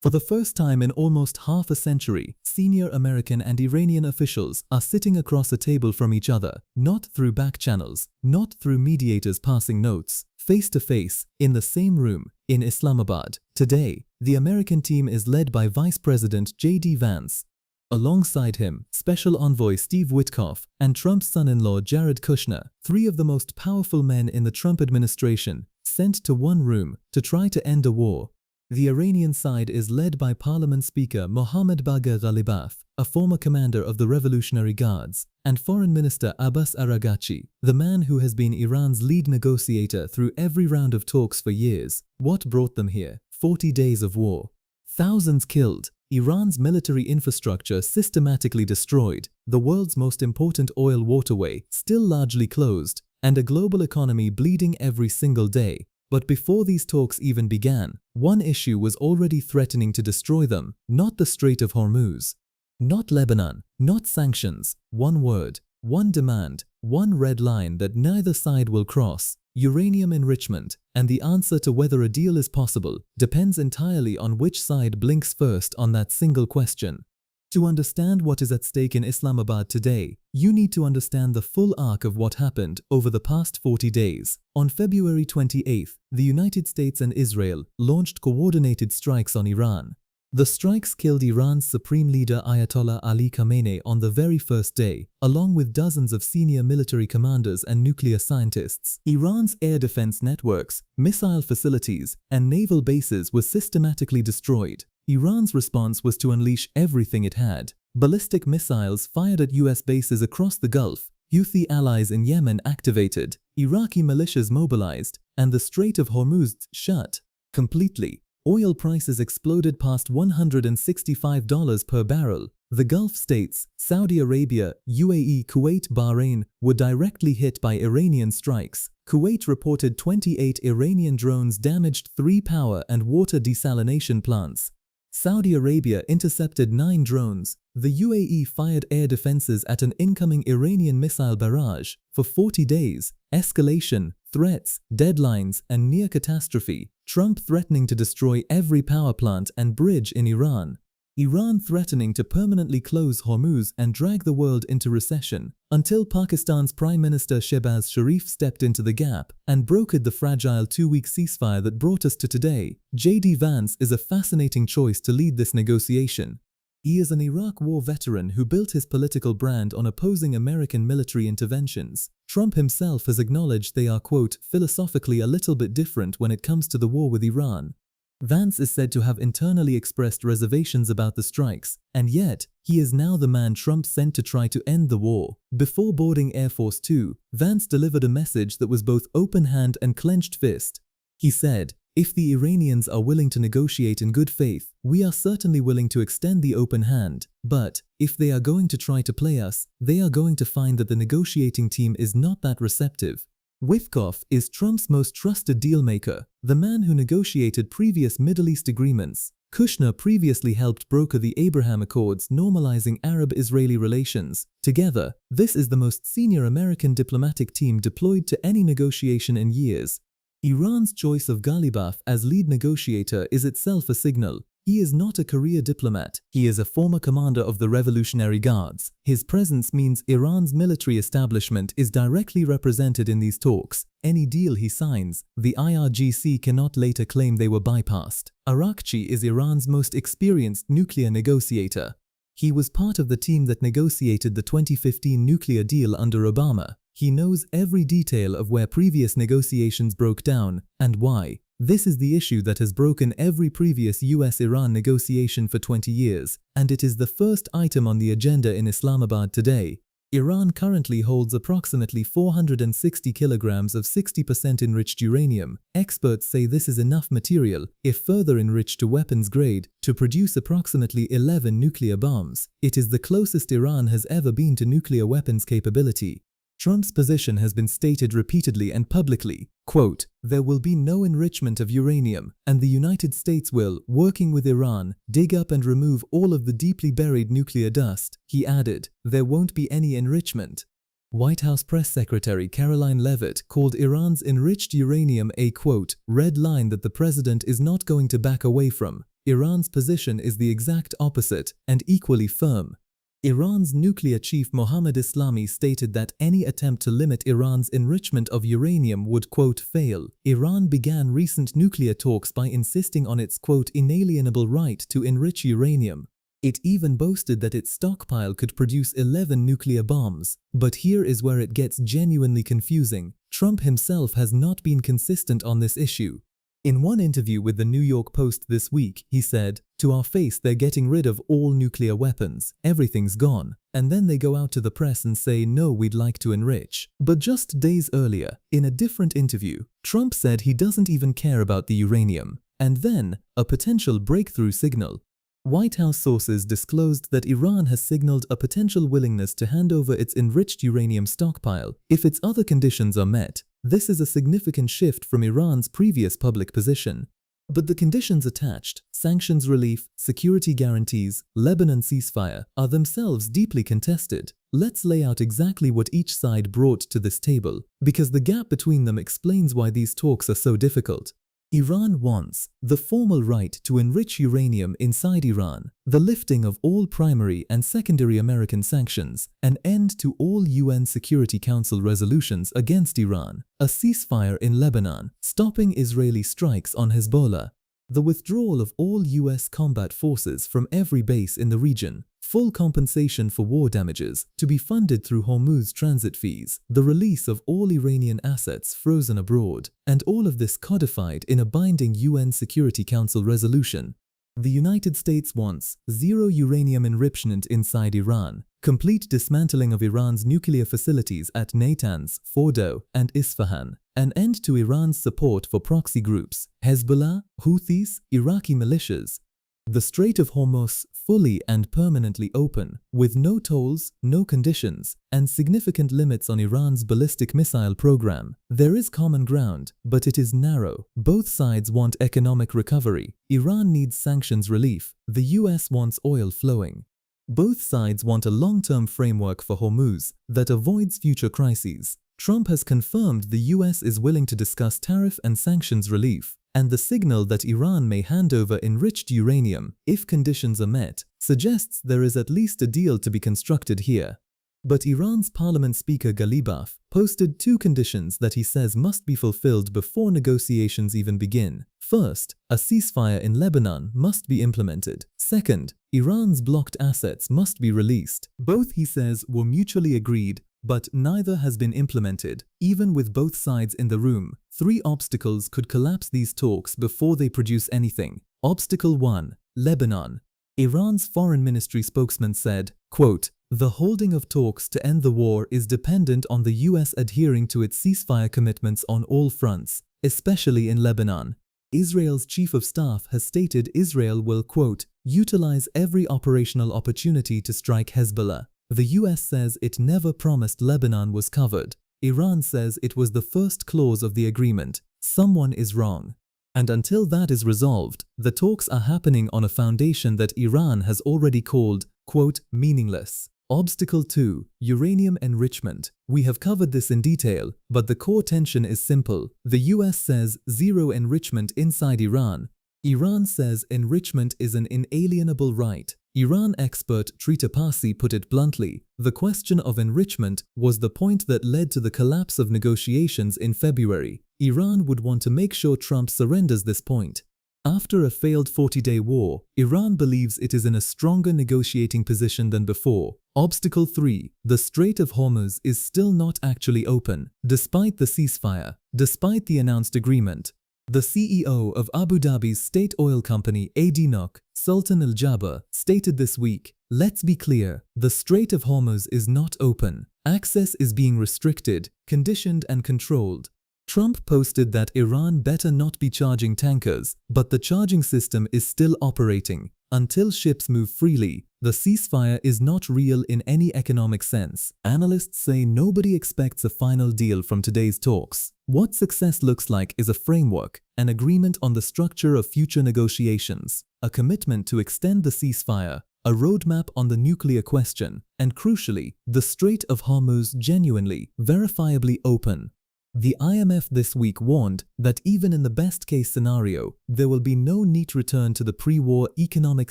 For the first time in almost half a century, senior American and Iranian officials are sitting across a table from each other, not through back channels, not through mediators passing notes, face to face, in the same room, in Islamabad. Today, the American team is led by Vice President J.D. Vance. Alongside him, Special Envoy Steve Witkoff and Trump's son-in-law Jared Kushner, three of the most powerful men in the Trump administration, sent to one room to try to end a war. The Iranian side is led by Parliament Speaker Mohammad Bagher Ghalibaf, a former commander of the Revolutionary Guards, and Foreign Minister Abbas Araghchi, the man who has been Iran's lead negotiator through every round of talks for years. What brought them here? 40 days of war. Thousands killed, Iran's military infrastructure systematically destroyed, the world's most important oil waterway still largely closed, and a global economy bleeding every single day. But before these talks even began, one issue was already threatening to destroy them, not the Strait of Hormuz, not Lebanon, not sanctions, one word, one demand, one red line that neither side will cross: uranium enrichment. And the answer to whether a deal is possible depends entirely on which side blinks first on that single question. To understand what is at stake in Islamabad today, you need to understand the full arc of what happened over the past 40 days. On February 28th, the United States and Israel launched coordinated strikes on Iran. The strikes killed Iran's supreme leader Ayatollah Ali Khamenei on the very first day, along with dozens of senior military commanders and nuclear scientists. Iran's air defense networks, missile facilities, and naval bases were systematically destroyed. Iran's response was to unleash everything it had. Ballistic missiles fired at US bases across the Gulf, Houthi allies in Yemen activated, Iraqi militias mobilized, and the Strait of Hormuz shut completely. Oil prices exploded past $165 per barrel. The Gulf states, Saudi Arabia, UAE, Kuwait, Bahrain, were directly hit by Iranian strikes. Kuwait reported 28 Iranian drones damaged 3 power and water desalination plants. Saudi Arabia intercepted 9 drones. The UAE fired air defenses at an incoming Iranian missile barrage. For 40 days, escalation, threats, deadlines, and near catastrophe. Trump threatening to destroy every power plant and bridge in Iran. Iran threatening to permanently close Hormuz and drag the world into recession, until Pakistan's Prime Minister Shehbaz Sharif stepped into the gap and brokered the fragile 2-week ceasefire that brought us to today. J.D. Vance is a fascinating choice to lead this negotiation. He is an Iraq war veteran who built his political brand on opposing American military interventions. Trump himself has acknowledged they are, quote, philosophically a little bit different when it comes to the war with Iran. Vance is said to have internally expressed reservations about the strikes, and yet, he is now the man Trump sent to try to end the war. Before boarding Air Force Two, Vance delivered a message that was both open hand and clenched fist. He said, "If the Iranians are willing to negotiate in good faith, we are certainly willing to extend the open hand. But, if they are going to try to play us, they are going to find that the negotiating team is not that receptive." Witkoff is Trump's most trusted dealmaker, the man who negotiated previous Middle East agreements. Kushner previously helped broker the Abraham Accords, normalizing Arab-Israeli relations. Together, this is the most senior American diplomatic team deployed to any negotiation in years. Iran's choice of Ghalibaf as lead negotiator is itself a signal. He is not a career diplomat. He is a former commander of the Revolutionary Guards. His presence means Iran's military establishment is directly represented in these talks. Any deal he signs, the IRGC cannot later claim they were bypassed. Araghchi is Iran's most experienced nuclear negotiator. He was part of the team that negotiated the 2015 nuclear deal under Obama. He knows every detail of where previous negotiations broke down and why. This is the issue that has broken every previous US-Iran negotiation for 20 years, and it is the first item on the agenda in Islamabad today. Iran currently holds approximately 460 kilograms of 60% enriched uranium. Experts say this is enough material, if further enriched to weapons grade, to produce approximately 11 nuclear bombs. It is the closest Iran has ever been to nuclear weapons capability. Trump's position has been stated repeatedly and publicly, quote, "There will be no enrichment of uranium, and the United States will, working with Iran, dig up and remove all of the deeply buried nuclear dust." He added, "There won't be any enrichment." White House Press Secretary Caroline Leavitt called Iran's enriched uranium a, quote, "red line that the president is not going to back away from." Iran's position is the exact opposite and equally firm. Iran's nuclear chief Mohammad Islami stated that any attempt to limit Iran's enrichment of uranium would, quote, fail. Iran began recent nuclear talks by insisting on its, quote, inalienable right to enrich uranium. It even boasted that its stockpile could produce 11 nuclear bombs. But here is where it gets genuinely confusing. Trump himself has not been consistent on this issue. In one interview with the New York Post this week, he said, "To our face, they're getting rid of all nuclear weapons. Everything's gone." And then they go out to the press and say, "No, we'd like to enrich." But just days earlier, in a different interview, Trump said he doesn't even care about the uranium. And then, a potential breakthrough signal. White House sources disclosed that Iran has signaled a potential willingness to hand over its enriched uranium stockpile if its other conditions are met. This is a significant shift from Iran's previous public position. But the conditions attached, sanctions relief, security guarantees, Lebanon ceasefire, are themselves deeply contested. Let's lay out exactly what each side brought to this table, because the gap between them explains why these talks are so difficult. Iran wants the formal right to enrich uranium inside Iran, the lifting of all primary and secondary American sanctions, an end to all UN Security Council resolutions against Iran, a ceasefire in Lebanon, stopping Israeli strikes on Hezbollah, the withdrawal of all US combat forces from every base in the region, full compensation for war damages to be funded through Hormuz transit fees, the release of all Iranian assets frozen abroad, and all of this codified in a binding UN Security Council resolution. The United States wants zero uranium enrichment inside Iran, complete dismantling of Iran's nuclear facilities at Natanz, Fordo, and Isfahan, an end to Iran's support for proxy groups, Hezbollah, Houthis, Iraqi militias, the Strait of Hormuz fully and permanently open, with no tolls, no conditions, and significant limits on Iran's ballistic missile program. There is common ground, but it is narrow. Both sides want economic recovery. Iran needs sanctions relief. The US wants oil flowing. Both sides want a long-term framework for Hormuz that avoids future crises. Trump has confirmed the US is willing to discuss tariff and sanctions relief, and the signal that Iran may hand over enriched uranium if conditions are met suggests there is at least a deal to be constructed here. But Iran's parliament speaker Ghalibaf posted two conditions that he says must be fulfilled before negotiations even begin. First, a ceasefire in Lebanon must be implemented. Second, Iran's blocked assets must be released. Both, he says, were mutually agreed, but neither has been implemented. Even with both sides in the room, three obstacles could collapse these talks before they produce anything. Obstacle 1. Lebanon. Iran's foreign ministry spokesman said, quote, "The holding of talks to end the war is dependent on the US adhering to its ceasefire commitments on all fronts, especially in Lebanon." Israel's chief of staff has stated Israel will, quote, "utilize every operational opportunity to strike Hezbollah." The US says it never promised Lebanon was covered. Iran says it was the first clause of the agreement. Someone is wrong. And until that is resolved, the talks are happening on a foundation that Iran has already called, quote, meaningless. Obstacle 2. Uranium enrichment. We have covered this in detail, but the core tension is simple. The US says zero enrichment inside Iran. Iran says enrichment is an inalienable right. Iran expert Trita Parsi put it bluntly, the question of enrichment was the point that led to the collapse of negotiations in February. Iran would want to make sure Trump surrenders this point. After a failed 40-day war, Iran believes it is in a stronger negotiating position than before. Obstacle 3. The Strait of Hormuz is still not actually open, despite the ceasefire, despite the announced agreement. The CEO of Abu Dhabi's state oil company ADNOC, Sultan Al Jaber, stated this week, "Let's be clear, the Strait of Hormuz is not open. Access is being restricted, conditioned and controlled." Trump posted that Iran better not be charging tankers, but the charging system is still operating. Until ships move freely, the ceasefire is not real in any economic sense. Analysts say nobody expects a final deal from today's talks. What success looks like is a framework, an agreement on the structure of future negotiations, a commitment to extend the ceasefire, a roadmap on the nuclear question, and crucially, the Strait of Hormuz genuinely, verifiably open. The IMF this week warned that even in the best-case scenario, there will be no neat return to the pre-war economic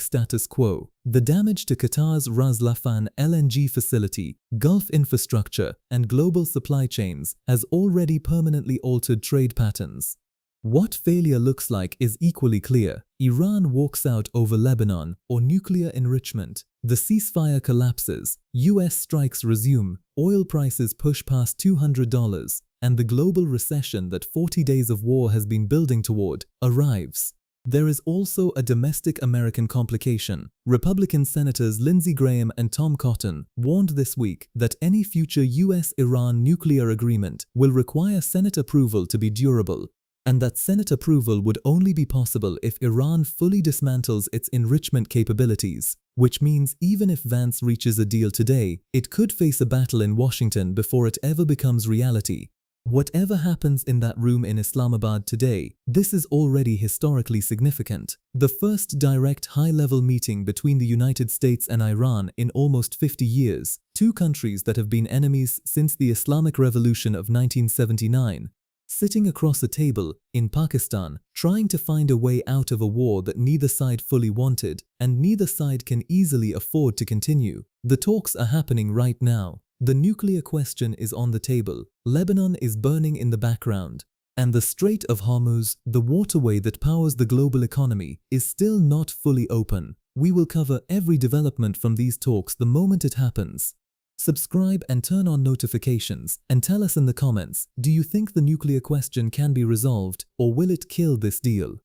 status quo. The damage to Qatar's Ras Laffan LNG facility, Gulf infrastructure, and global supply chains has already permanently altered trade patterns. What failure looks like is equally clear. Iran walks out over Lebanon or nuclear enrichment. The ceasefire collapses, US strikes resume, oil prices push past $200, and the global recession that 40 days of war has been building toward arrives. There is also a domestic American complication. Republican Senators Lindsey Graham and Tom Cotton warned this week that any future US-Iran nuclear agreement will require Senate approval to be durable, and that Senate approval would only be possible if Iran fully dismantles its enrichment capabilities, which means even if Vance reaches a deal today, it could face a battle in Washington before it ever becomes reality. Whatever happens in that room in Islamabad today, this is already historically significant. The first direct high-level meeting between the United States and Iran in almost 50 years, two countries that have been enemies since the Islamic Revolution of 1979. Sitting across a table in Pakistan, trying to find a way out of a war that neither side fully wanted and neither side can easily afford to continue. The talks are happening right now. The nuclear question is on the table. Lebanon is burning in the background. And the Strait of Hormuz, the waterway that powers the global economy, is still not fully open. We will cover every development from these talks the moment it happens. Subscribe and turn on notifications and tell us in the comments, do you think the nuclear question can be resolved or will it kill this deal?